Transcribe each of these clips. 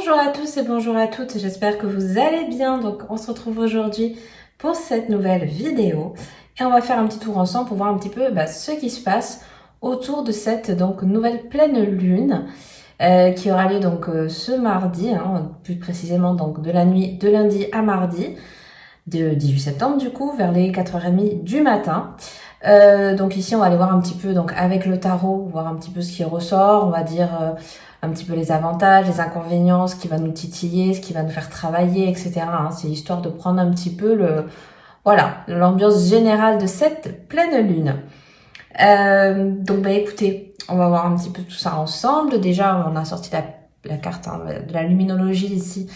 Bonjour à tous et bonjour à toutes, j'espère que vous allez bien. Donc on se retrouve aujourd'hui pour cette nouvelle vidéo et on va faire un petit tour ensemble pour voir un petit peu ce qui se passe autour de cette nouvelle pleine lune qui aura lieu ce mardi, plus précisément donc de la nuit de lundi à mardi, de 18 septembre du coup, vers les 4h30 du matin. Donc ici on va aller voir un petit peu avec le tarot, voir un petit peu ce qui ressort, on va dire un petit peu les avantages, les inconvénients, ce qui va nous titiller, ce qui va nous faire travailler, etc. C'est histoire de prendre un petit peu l'ambiance générale de cette pleine lune. Donc écoutez, on va voir un petit peu tout ça ensemble. Déjà on a sorti la carte de la luminologie ici,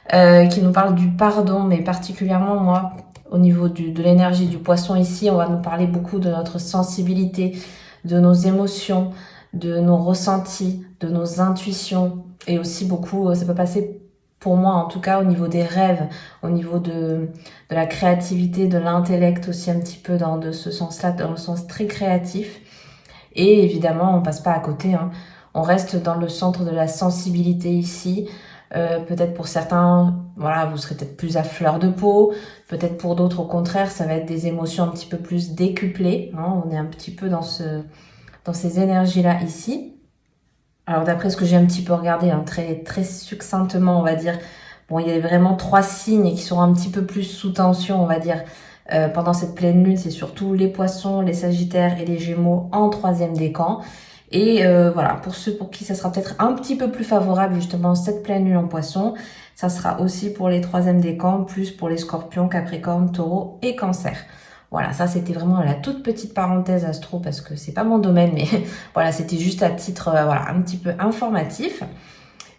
qui nous parle du pardon, mais particulièrement moi, au niveau de l'énergie du poisson ici, on va nous parler beaucoup de notre sensibilité, de nos émotions, de nos ressentis, de nos intuitions, et aussi beaucoup, ça peut passer pour moi en tout cas au niveau des rêves, au niveau de la créativité, de l'intellect aussi un petit peu de ce sens-là, dans le sens très créatif. Et évidemment, on passe pas à côté, on reste dans le centre de la sensibilité ici. Peut-être pour certains, vous serez peut-être plus à fleur de peau. Peut-être pour d'autres, au contraire, ça va être des émotions un petit peu plus décuplées. On est un petit peu dans ces énergies-là ici. Alors d'après ce que j'ai un petit peu regardé, très, très succinctement, on va dire, il y a vraiment 3 signes qui seront un petit peu plus sous tension, on va dire, pendant cette pleine lune. C'est surtout les poissons, les sagittaires et les gémeaux en 3e décan. Et pour ceux pour qui ça sera peut-être un petit peu plus favorable, justement, cette pleine lune en poisson, ça sera aussi pour les 3e décans, plus pour les scorpions, capricornes, taureaux et cancer. Voilà, ça c'était vraiment la toute petite parenthèse astro parce que c'est pas mon domaine, mais voilà, c'était juste à titre un petit peu informatif.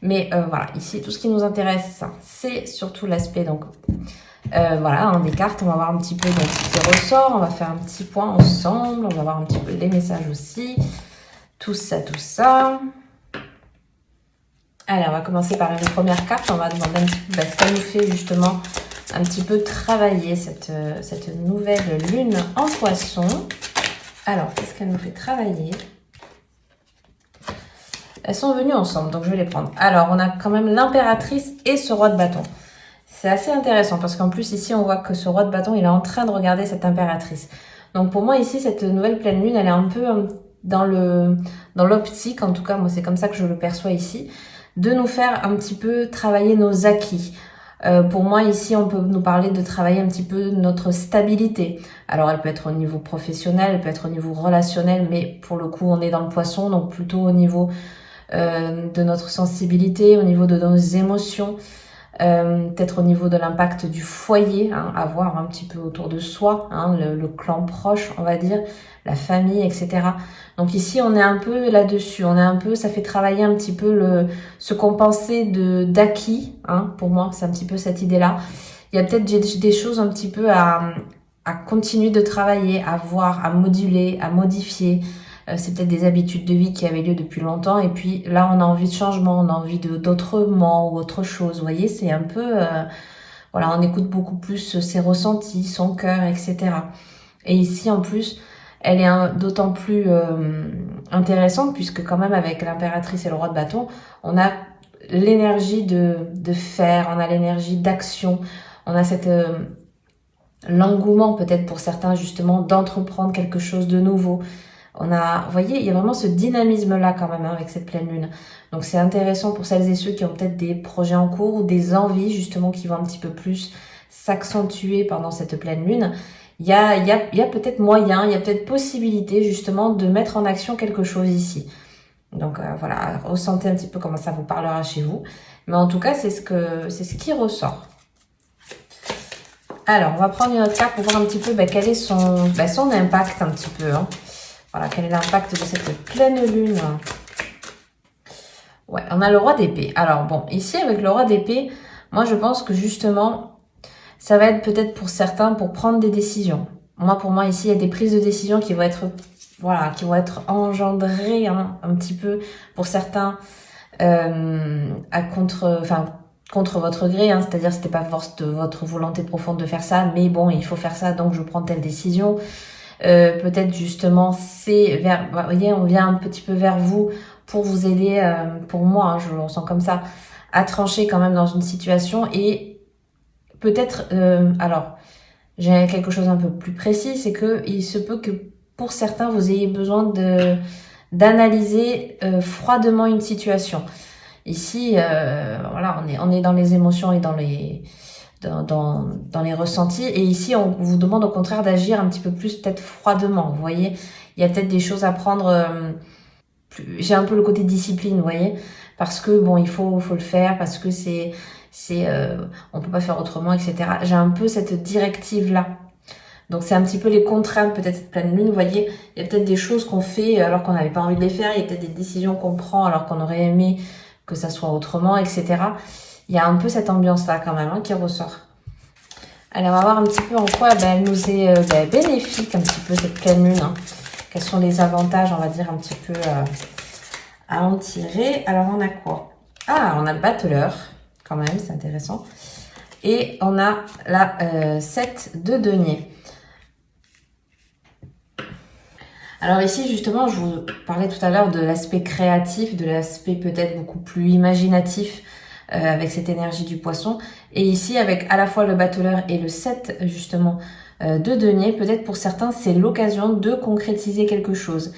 Mais ici tout ce qui nous intéresse, c'est surtout l'aspect des cartes. On va voir un petit peu ce qui ressort, on va faire un petit point ensemble, on va voir un petit peu les messages aussi, tout ça. Allez, on va commencer par une première carte, on va demander un petit peu ce qu'elle nous fait justement un petit peu travailler cette nouvelle lune en poisson. Alors, qu'est-ce qu'elle nous fait travailler? Elles sont venues ensemble, donc je vais les prendre. Alors, on a quand même l'impératrice et ce roi de bâton. C'est assez intéressant parce qu'en plus, ici, on voit que ce roi de bâton, il est en train de regarder cette impératrice. Donc, pour moi, ici, cette nouvelle pleine lune, elle est un peu dans l'optique, en tout cas, moi, c'est comme ça que je le perçois ici, de nous faire un petit peu travailler nos acquis. Pour moi, ici, on peut nous parler de travailler un petit peu notre stabilité. Alors, elle peut être au niveau professionnel, elle peut être au niveau relationnel, mais pour le coup, on est dans le poisson, donc plutôt au niveau de notre sensibilité, au niveau de nos émotions, peut-être au niveau de l'impact du foyer, à voir un petit peu autour de soi, le clan proche, on va dire, la famille, etc. Donc ici, on est un peu là-dessus, ça fait travailler un petit peu ce qu'on pensait d'acquis, pour moi, c'est un petit peu cette idée-là. Il y a peut-être des choses un petit peu à continuer de travailler, à voir, à moduler, à modifier. C'est peut-être des habitudes de vie qui avaient lieu depuis longtemps et puis là, on a envie de changement, on a envie d'autrement ou autre chose. Vous voyez, c'est un peu... on écoute beaucoup plus ses ressentis, son cœur, etc. Et ici, en plus, elle est d'autant plus intéressante puisque quand même avec l'impératrice et le roi de bâton, on a l'énergie de faire, on a l'énergie d'action, on a l'engouement peut-être pour certains justement d'entreprendre quelque chose de nouveau. Vous voyez, il y a vraiment ce dynamisme-là quand même avec cette pleine lune. Donc c'est intéressant pour celles et ceux qui ont peut-être des projets en cours ou des envies justement qui vont un petit peu plus s'accentuer pendant cette pleine lune. Il y a peut-être moyen, il y a peut-être possibilité justement de mettre en action quelque chose ici. Donc ressentez un petit peu comment ça vous parlera chez vous. Mais en tout cas, c'est ce qui ressort. Alors, on va prendre une autre carte pour voir un petit peu quel est son impact un petit peu. Voilà, quel est l'impact de cette pleine lune? Ouais, on a le roi d'épée. Alors bon, ici avec le roi d'épée, moi je pense que justement, ça va être peut-être pour certains pour prendre des décisions. Pour moi ici, il y a des prises de décision qui vont être, engendrées un petit peu pour certains contre votre gré, c'est-à-dire c'était pas force de votre volonté profonde de faire ça, mais bon, il faut faire ça, donc je prends telle décision. Peut-être justement vous voyez, on vient un petit peu vers vous pour vous aider, pour moi, je le ressens comme ça, à trancher quand même dans une situation et peut-être, alors, j'ai quelque chose un peu plus précis, c'est que il se peut que pour certains, vous ayez besoin d'analyser froidement une situation. Ici, voilà, on est dans les émotions et dans les ressentis. Et ici, on vous demande au contraire d'agir un petit peu plus peut-être froidement. Vous voyez, il y a peut-être des choses à prendre. J'ai un peu le côté discipline, vous voyez, parce que bon, il faut le faire, parce que on peut pas faire autrement, etc. J'ai un peu cette directive là. Donc c'est un petit peu les contraintes peut-être cette pleine lune, vous voyez, il y a peut-être des choses qu'on fait alors qu'on n'avait pas envie de les faire, il y a peut-être des décisions qu'on prend alors qu'on aurait aimé que ça soit autrement, etc. Il y a un peu cette ambiance-là quand même qui ressort. Allez, on va voir un petit peu en quoi elle nous est bénéfique, un petit peu cette pleine lune. Quels sont les avantages, on va dire, un petit peu à en tirer. Alors, on a quoi? Ah, on a le battleur, quand même, c'est intéressant. Et on a la 7 de denier. Alors ici, justement, je vous parlais tout à l'heure de l'aspect créatif, de l'aspect peut-être beaucoup plus imaginatif avec cette énergie du poisson. Et ici, avec à la fois le battleur et le 7, justement, de denier, peut-être pour certains, c'est l'occasion de concrétiser quelque chose.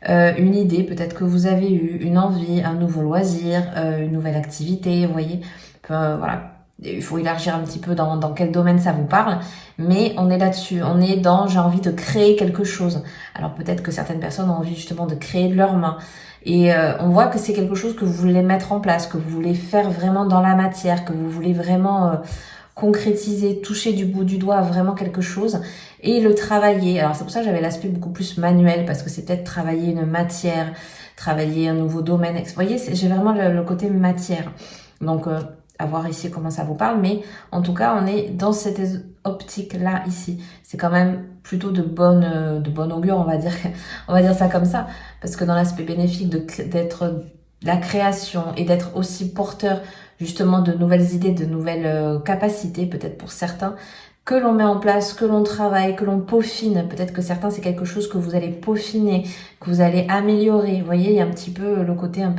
Une idée, peut-être que vous avez eu, une envie, un nouveau loisir, une nouvelle activité, vous voyez. Voilà. Il faut élargir un petit peu dans quel domaine ça vous parle, mais on est là-dessus, on est dans j'ai envie de créer quelque chose. Alors peut-être que certaines personnes ont envie justement de créer de leurs mains, et on voit que c'est quelque chose que vous voulez mettre en place, que vous voulez faire vraiment dans la matière, que vous voulez vraiment concrétiser, toucher du bout du doigt vraiment quelque chose et le travailler. Alors c'est pour ça que j'avais l'aspect beaucoup plus manuel, parce que c'est peut-être travailler une matière, travailler un nouveau domaine. Vous voyez, j'ai vraiment le côté matière. Donc à voir ici comment ça vous parle, mais en tout cas, on est dans cette optique-là ici. C'est quand même plutôt de bonne augure, on va dire ça comme ça, parce que dans l'aspect bénéfique d'être la création et d'être aussi porteur justement de nouvelles idées, de nouvelles capacités, peut-être pour certains, que l'on met en place, que l'on travaille, que l'on peaufine. Peut-être que certains, c'est quelque chose que vous allez peaufiner, que vous allez améliorer. Vous voyez, il y a un petit peu le côté un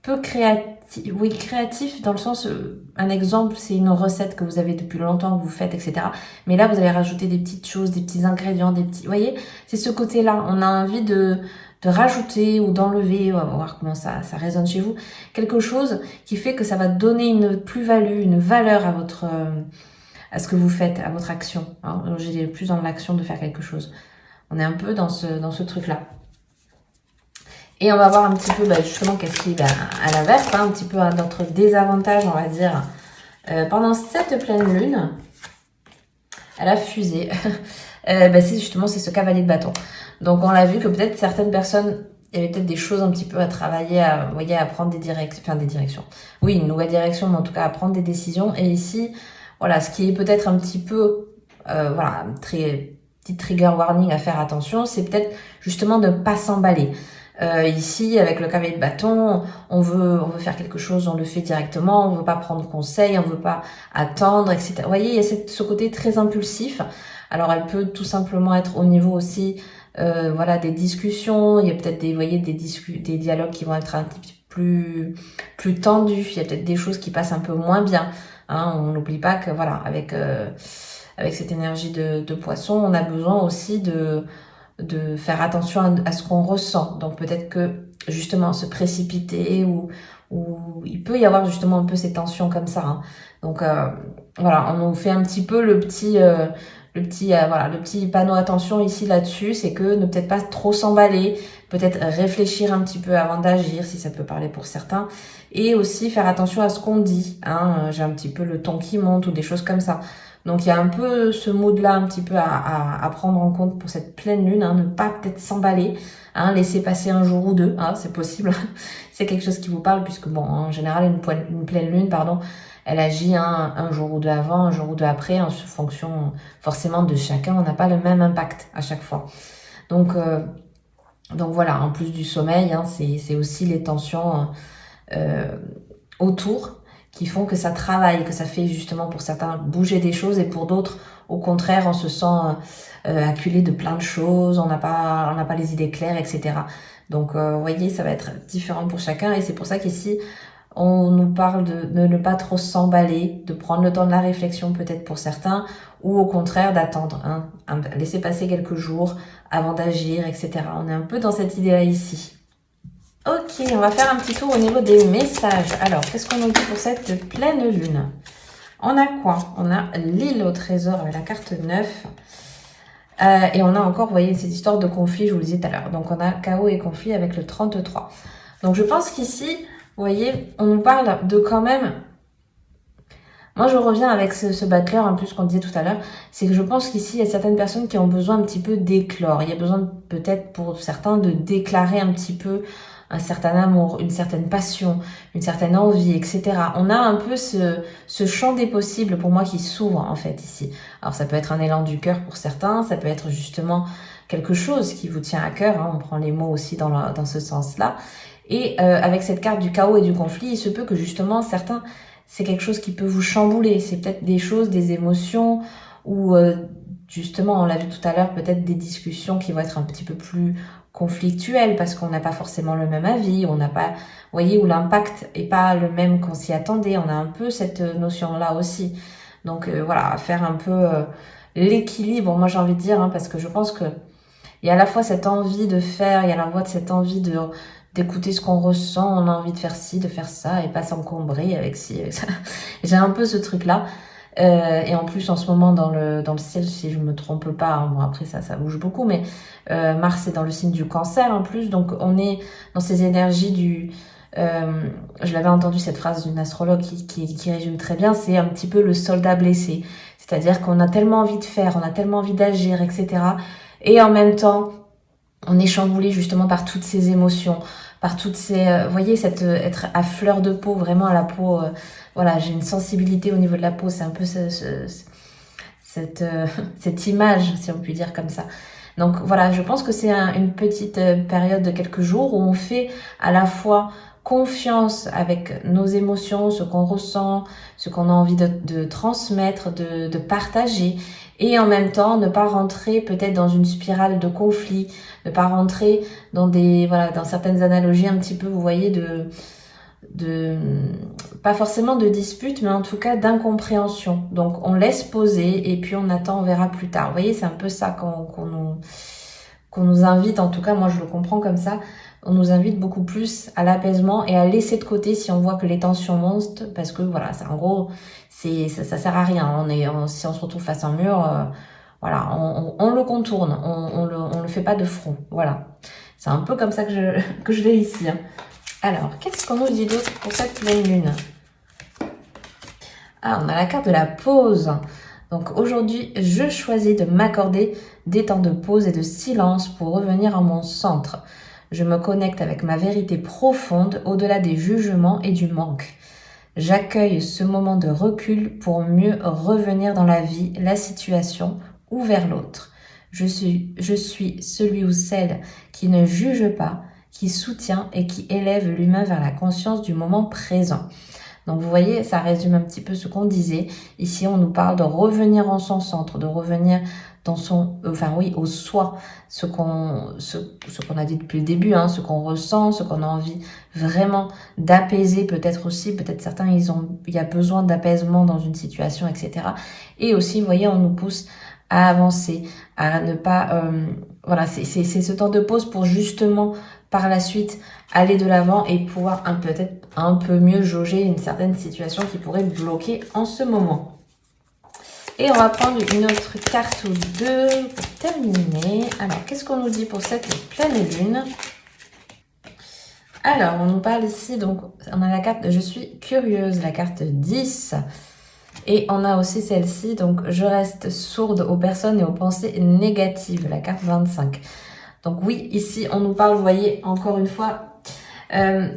peu créatif. Oui, créatif dans le sens, un exemple, c'est une recette que vous avez depuis longtemps, que vous faites, etc. Mais là, vous allez rajouter des petites choses, des petits ingrédients, vous voyez, c'est ce côté-là. On a envie de rajouter ou d'enlever, on va voir comment ça résonne chez vous. Quelque chose qui fait que ça va donner une plus-value, une valeur à ce que vous faites, à votre action. J'ai plus dans l'action de faire quelque chose. On est un peu dans ce truc-là. Et on va voir un petit peu justement qu'est-ce qui est à l'inverse, un petit peu à notre désavantage, on va dire. Pendant cette pleine lune, elle a fusé. C'est ce cavalier de bâton. Donc on l'a vu que peut-être certaines personnes, il y avait peut-être des choses un petit peu à travailler, vous voyez, à prendre des directions. Oui, une nouvelle direction, mais en tout cas à prendre des décisions. Et ici, voilà, ce qui est peut-être un petit peu, petit trigger warning à faire attention, c'est peut-être justement de ne pas s'emballer. Ici, avec le cavalier de bâton, on veut faire quelque chose, on le fait directement, on veut pas prendre conseil, on veut pas attendre, etc. Vous voyez, il y a ce côté très impulsif. Alors, elle peut tout simplement être au niveau aussi, des discussions. Il y a peut-être des dialogues qui vont être un petit peu plus tendus. Il y a peut-être des choses qui passent un peu moins bien. On n'oublie pas que voilà, avec cette énergie de poisson, on a besoin aussi de faire attention à ce qu'on ressent. Donc peut-être que justement se précipiter ou il peut y avoir justement un peu ces tensions comme ça. Donc voilà, on nous fait un petit peu le petit panneau attention ici là-dessus, c'est que ne peut-être pas trop s'emballer, peut-être réfléchir un petit peu avant d'agir si ça peut parler pour certains, et aussi faire attention à ce qu'on dit. J'ai un petit peu le ton qui monte ou des choses comme ça. Donc il y a un peu ce mood-là un petit peu à prendre en compte pour cette pleine lune, ne pas peut-être s'emballer, laisser passer un jour ou deux, c'est possible. C'est quelque chose qui vous parle puisque bon, en général une pleine lune, elle agit un jour ou deux avant, un jour ou deux après, en fonction forcément de chacun. On n'a pas le même impact à chaque fois. Donc voilà, en plus du sommeil, c'est aussi les tensions autour qui font que ça travaille, que ça fait justement pour certains bouger des choses et pour d'autres au contraire, on se sent acculé de plein de choses, on n'a pas les idées claires, etc. Donc, vous voyez, ça va être différent pour chacun et c'est pour ça qu'ici, on nous parle de ne pas trop s'emballer, de prendre le temps de la réflexion peut-être pour certains, ou au contraire d'attendre, hein, laisser passer quelques jours avant d'agir, etc. On est un peu dans cette idée-là ici. Ok, on va faire un petit tour au niveau des messages. Alors, qu'est-ce qu'on nous dit pour cette pleine lune? On a quoi? On a l'île au trésor avec la carte 9. Et on a encore, vous voyez, cette histoire de conflit, je vous le disais tout à l'heure. Donc, on a chaos et conflit avec le 33. Donc, je pense qu'ici, vous voyez, on nous parle de quand même... Moi, je reviens avec ce battleur, en plus, qu'on disait tout à l'heure, c'est que je pense qu'ici, il y a certaines personnes qui ont besoin un petit peu d'éclore. Il y a besoin peut-être pour certains de déclarer un petit peu un certain amour, une certaine passion, une certaine envie, etc. On a un peu ce champ des possibles pour moi qui s'ouvre en fait ici. Alors ça peut être un élan du cœur pour certains, ça peut être justement quelque chose qui vous tient à cœur, hein, on prend les mots aussi dans ce sens-là. Et avec cette carte du chaos et du conflit, il se peut que justement certains, c'est quelque chose qui peut vous chambouler, c'est peut-être des choses, des émotions ou justement, on l'a vu tout à l'heure, peut-être des discussions qui vont être un petit peu plus conflictuelles parce qu'on n'a pas forcément le même avis, on n'a pas, vous voyez, où l'impact est pas le même qu'on s'y attendait. On a un peu cette notion-là aussi. Donc voilà, faire un peu l'équilibre, moi j'ai envie de dire, hein, parce que je pense que il y a à la fois cette envie de faire, il y a à la fois cette envie d'écouter ce qu'on ressent, on a envie de faire ci, de faire ça et pas s'encombrer avec ci, avec ça. J'ai un peu ce truc-là. Et en plus, en ce moment, dans le ciel, si je me trompe pas, hein, bon après ça bouge beaucoup, mais Mars est dans le signe du Cancer en plus, donc on est dans ces énergies du... je l'avais entendu cette phrase d'une astrologue qui résume très bien, c'est un petit peu le soldat blessé. C'est-à-dire qu'on a tellement envie de faire, on a tellement envie d'agir, etc. Et en même temps, on est chamboulé justement par toutes ces émotions, par toutes ces... vous voyez, être à fleur de peau, vraiment à la peau... voilà, j'ai une sensibilité au niveau de la peau, c'est un peu cette image, si on peut dire comme ça. Donc voilà, je pense que c'est une petite période de quelques jours où on fait à la fois confiance avec nos émotions, ce qu'on ressent, ce qu'on a envie de transmettre, de partager, et en même temps ne pas rentrer peut-être dans une spirale de conflit, ne pas rentrer dans dans certaines analogies un petit peu, vous voyez, pas forcément de dispute, mais en tout cas d'incompréhension. Donc on laisse poser et puis on attend, on verra plus tard. Vous voyez, c'est un peu ça qu'on nous invite, en tout cas moi je le comprends comme ça, on nous invite beaucoup plus à l'apaisement et à laisser de côté si on voit que les tensions montent, parce que voilà, en gros, ça sert à rien. Si on se retrouve face à un mur, voilà, on le contourne, on le fait pas de front, voilà. C'est un peu comme ça que je l'ai ici, hein. Alors, qu'est-ce qu'on nous dit d'autre pour cette pleine lune? Ah, on a la carte de la pause. Donc aujourd'hui, je choisis de m'accorder des temps de pause et de silence pour revenir à mon centre. Je me connecte avec ma vérité profonde au-delà des jugements et du manque. J'accueille ce moment de recul pour mieux revenir dans la vie, la situation ou vers l'autre. Je suis celui ou celle qui ne juge pas, qui soutient et qui élève l'humain vers la conscience du moment présent. Donc vous voyez, ça résume un petit peu ce qu'on disait. Ici, on nous parle de revenir en son centre, de revenir dans son, au soi, ce qu'on a dit depuis le début, hein, ce qu'on ressent, ce qu'on a envie vraiment d'apaiser, peut-être aussi, peut-être certains, il y a besoin d'apaisement dans une situation, etc. Et aussi, vous voyez, on nous pousse à avancer, à ne pas, c'est ce temps de pause pour justement par la suite aller de l'avant et pouvoir peut-être un peu mieux jauger une certaine situation qui pourrait bloquer en ce moment. Et on va prendre une autre carte ou deux pour terminer. Alors, qu'est-ce qu'on nous dit pour cette pleine lune? Alors, on nous parle ici, donc on a la carte de « Je suis curieuse », la carte 10. Et on a aussi celle-ci, donc « Je reste sourde aux personnes et aux pensées négatives », la carte 25. Donc oui, ici, on nous parle, vous voyez, encore une fois,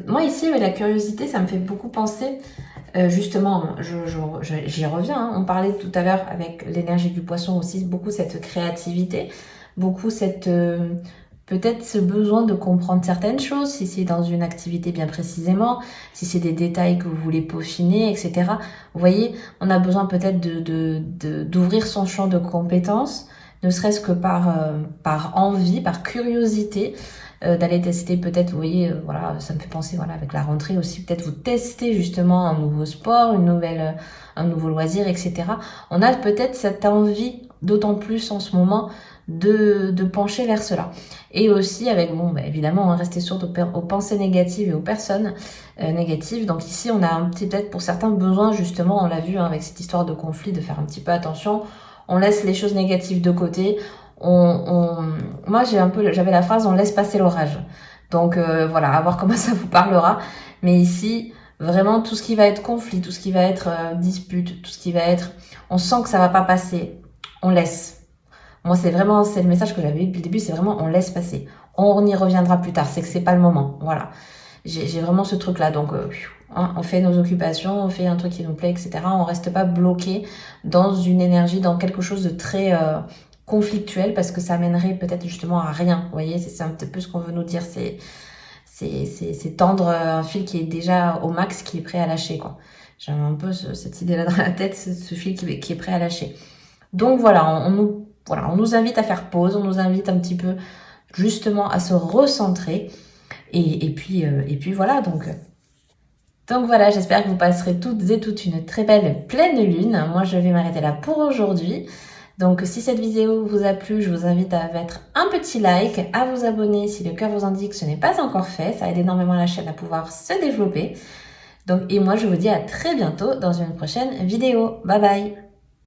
moi ici, la curiosité, ça me fait beaucoup penser, justement, j'y reviens, hein, on parlait tout à l'heure avec l'énergie du poisson aussi, beaucoup cette créativité, beaucoup cette peut-être ce besoin de comprendre certaines choses, si c'est dans une activité bien précisément, si c'est des détails que vous voulez peaufiner, etc. Vous voyez, on a besoin peut-être d'ouvrir son champ de compétences, ne serait-ce que par envie, par curiosité, d'aller tester peut-être, vous voyez, voilà, ça me fait penser, voilà, avec la rentrée aussi, peut-être vous tester justement un nouveau sport, un nouveau loisir, etc. On a peut-être cette envie, d'autant plus en ce moment, de pencher vers cela. Et aussi avec, bon, bah, évidemment, rester sourde aux pensées négatives et aux personnes négatives. Donc ici, on a un petit, peut-être pour certains besoin, justement, on l'a vu avec cette histoire de conflit, de faire un petit peu attention. On laisse les choses négatives de côté. Moi, j'avais la phrase, on laisse passer l'orage. Donc voilà, à voir comment ça vous parlera. Mais ici, vraiment, tout ce qui va être conflit, tout ce qui va être dispute, tout ce qui va être, on sent que ça va pas passer, on laisse. Moi, c'est le message que j'avais eu depuis le début, c'est vraiment, on laisse passer. On y reviendra plus tard, c'est que c'est pas le moment. Voilà. J'ai vraiment ce truc-là. Donc, on fait nos occupations, on fait un truc qui nous plaît, etc. On reste pas bloqué dans une énergie, dans quelque chose de très conflictuel, parce que ça amènerait peut-être justement à rien. Vous voyez, c'est un petit peu ce qu'on veut nous dire. C'est tendre un fil qui est déjà au max, qui est prêt à lâcher, quoi. J'ai un peu cette idée-là dans la tête, ce fil qui est prêt à lâcher. Donc voilà, on nous invite à faire pause, on nous invite un petit peu justement à se recentrer. Et puis voilà, donc voilà, j'espère que vous passerez toutes et toutes une très belle pleine lune. Moi, je vais m'arrêter là pour aujourd'hui. Donc, si cette vidéo vous a plu, je vous invite à mettre un petit like, à vous abonner si le cœur vous indique que ce n'est pas encore fait. Ça aide énormément la chaîne à pouvoir se développer. Donc, et moi, je vous dis à très bientôt dans une prochaine vidéo. Bye bye!